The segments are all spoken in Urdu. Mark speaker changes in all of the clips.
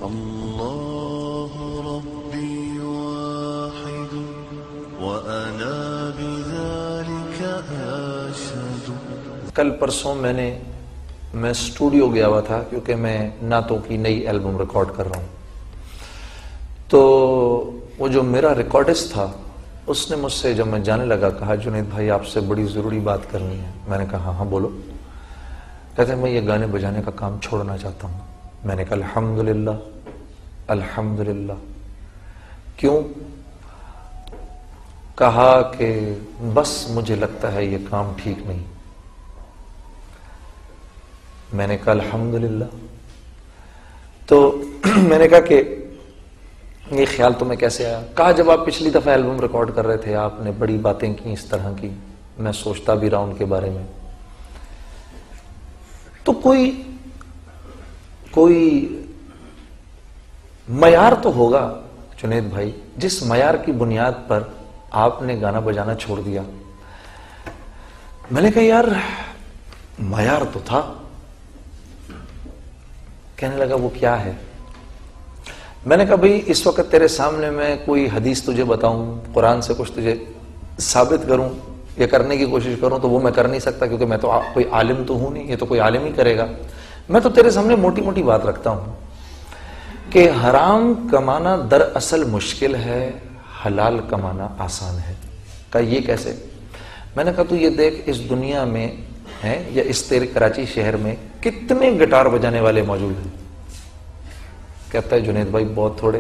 Speaker 1: اللہ ربی واحد وأنا بذلك أشهد.
Speaker 2: کل پرسوں میں اسٹوڈیو گیا ہوا تھا کیونکہ میں نعتوں کی نئی البم ریکارڈ کر رہا ہوں. تو وہ جو میرا ریکارڈسٹ تھا اس نے مجھ سے جب میں جانے لگا کہا جنید بھائی آپ سے بڑی ضروری بات کرنی ہے. میں نے کہا ہاں بولو. کہتے ہیں میں یہ گانے بجانے کا کام چھوڑنا چاہتا ہوں. میں نے کہا الحمدللہ الحمدللہ. کیوں؟ کہا کہ بس مجھے لگتا ہے یہ کام ٹھیک نہیں. میں نے کہا الحمدللہ. تو میں نے کہا کہ یہ خیال تمہیں کیسے آیا؟ کہا جب آپ پچھلی دفعہ البم ریکارڈ کر رہے تھے آپ نے بڑی باتیں کی اس طرح کی، میں سوچتا بھی رہا ان کے بارے میں. تو کوئی معیار تو ہوگا جنید بھائی جس معیار کی بنیاد پر آپ نے گانا بجانا چھوڑ دیا. میں نے کہا یار معیار تو تھا. کہنے لگا وہ کیا ہے؟ میں نے کہا بھئی اس وقت تیرے سامنے میں کوئی حدیث تجھے بتاؤں، قرآن سے کچھ تجھے ثابت کروں یا کرنے کی کوشش کروں تو وہ میں کر نہیں سکتا کیونکہ میں تو کوئی عالم تو ہوں نہیں، یہ تو کوئی عالم ہی کرے گا. میں تو تیرے سامنے موٹی موٹی بات رکھتا ہوں کہ حرام کمانا دراصل مشکل ہے، حلال کمانا آسان ہے. کہا یہ کیسے؟ میں نے کہا تو یہ دیکھ اس دنیا میں ہے یا اس تیرے کراچی شہر میں کتنے گٹار بجانے والے موجود ہیں؟ کہتا ہے جنید بھائی بہت تھوڑے.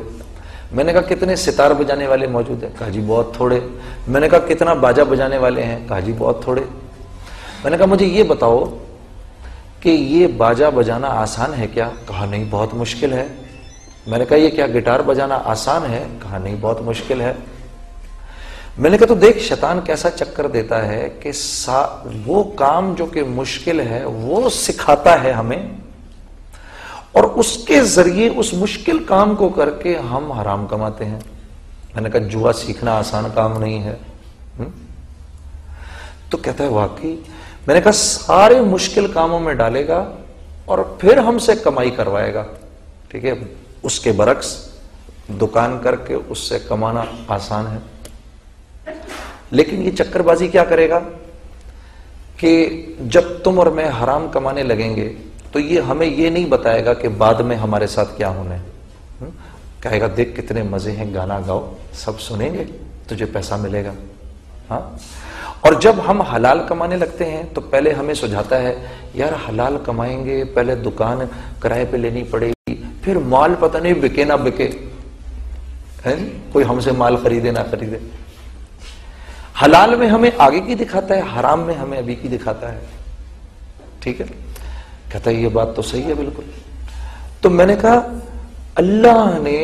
Speaker 2: میں نے کہا کتنے ستار بجانے والے موجود ہیں؟ کہا جی بہت تھوڑے. میں نے کہا کتنا باجا بجانے والے ہیں؟ کہا جی بہت تھوڑے. میں نے کہا مجھے یہ بتاؤ کہ یہ باجا بجانا آسان ہے کیا؟ کہا نہیں بہت مشکل ہے. میں نے کہا یہ کیا گٹار بجانا آسان ہے؟ کہا نہیں بہت مشکل ہے. میں نے کہا تو دیکھ شیطان کیسا چکر دیتا ہے کہ وہ کام جو کہ مشکل ہے وہ سکھاتا ہے ہمیں اور اس کے ذریعے اس مشکل کام کو کر کے ہم حرام کماتے ہیں. میں نے کہا جوا سیکھنا آسان کام نہیں ہے. تو کہتا ہے واقعی. میں نے کہا سارے مشکل کاموں میں ڈالے گا اور پھر ہم سے کمائی کروائے گا. ٹھیک ہے، اس کے برعکس دکان کر کے اس سے کمانا آسان ہے. لیکن یہ چکر بازی کیا کرے گا کہ جب تم اور میں حرام کمانے لگیں گے تو یہ ہمیں یہ نہیں بتائے گا کہ بعد میں ہمارے ساتھ کیا ہونا ہے. کہے گا دیکھ کتنے مزے ہیں، گانا گاؤ، سب سنیں گے، تجھے پیسہ ملے گا. ہاں، اور جب ہم حلال کمانے لگتے ہیں تو پہلے ہمیں سجھاتا ہے یار حلال کمائیں گے پہلے دکان کرائے پہ لینی پڑے گی، پھر مال پتہ نہیں بکے نہ بکے، کوئی ہم سے مال خریدے نہ خریدے. حلال میں ہمیں آگے کی دکھاتا ہے، حرام میں ہمیں ابھی کی دکھاتا ہے. ٹھیک ہے. کہتا ہے یہ بات تو صحیح ہے بالکل. تو میں نے کہا اللہ نے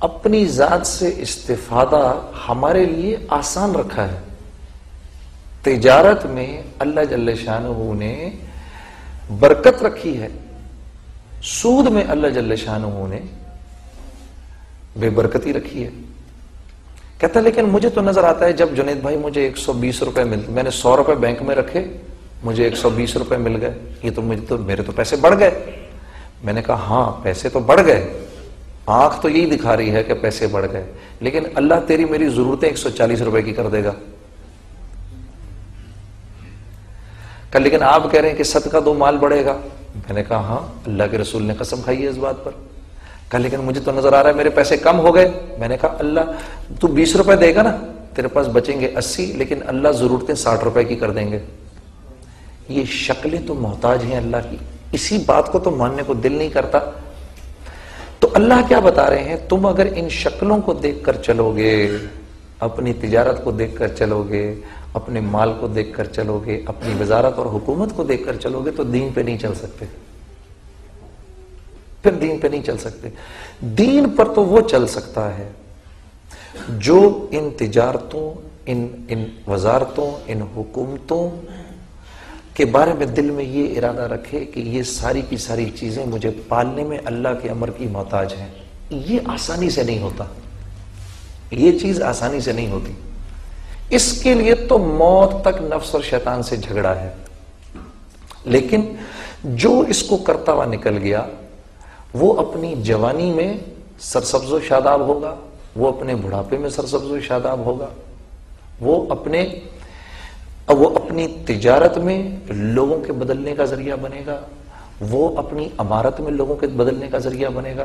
Speaker 2: اپنی ذات سے استفادہ ہمارے لیے آسان رکھا ہے. تجارت میں اللہ جل شانہ نے برکت رکھی ہے، سود میں اللہ جل شانہ نے بے برکتی رکھی ہے. کہتا ہے لیکن مجھے تو نظر آتا ہے جب جنید بھائی مجھے 120 روپے ملتے، میں نے 100 روپے بینک میں رکھے، مجھے 120 روپے مل گئے، یہ تو میرے تو پیسے بڑھ گئے. میں نے کہا ہاں پیسے تو بڑھ گئے، آنکھ تو یہی دکھا رہی ہے کہ پیسے بڑھ گئے، لیکن اللہ تیری میری ضرورتیں 140 روپے کی کر دے گا. کہ لیکن آپ کہہ رہے ہیں کہ صدقہ دو مال بڑھے گا. میں نے کہا ہاں اللہ کے رسول نے قسم کھائی ہے اس بات پر. کہ لیکن مجھے تو نظر آ رہا ہے میرے پیسے کم ہو گئے. میں نے کہا اللہ تو 20 روپے دے گا نا، تیرے پاس بچیں گے 80، لیکن اللہ ضرورتیں 60 روپے کی کر دیں گے. یہ شکلیں تو محتاج ہیں اللہ کی، اسی بات کو تو ماننے کو دل نہیں کرتا. تو اللہ کیا بتا رہے ہیں، تم اگر ان شکلوں کو دیکھ کر چلو گے، اپنی تجارت کو دیکھ کر چلو گے، اپنے مال کو دیکھ کر چلو گے، اپنی وزارت اور حکومت کو دیکھ کر چلو گے تو دین پہ نہیں چل سکتے. پھر دین پہ نہیں چل سکتے. دین پر تو وہ چل سکتا ہے جو ان تجارتوں، ان وزارتوں، ان حکومتوں کے بارے میں دل میں یہ ارادہ رکھے کہ یہ ساری کی ساری چیزیں مجھے پالنے میں اللہ کے امر کی محتاج ہیں. یہ آسانی سے نہیں ہوتا، یہ چیز آسانی سے نہیں ہوتی. اس کے لیے تو موت تک نفس اور شیطان سے جھگڑا ہے. لیکن جو اس کو کرتا ہوا نکل گیا وہ اپنی جوانی میں سرسبز و شاداب ہوگا، وہ اپنے بڑھاپے میں سرسبز و شاداب ہوگا، وہ اپنی تجارت میں لوگوں کے بدلنے کا ذریعہ بنے گا، وہ اپنی عمارت میں لوگوں کے بدلنے کا ذریعہ بنے گا۔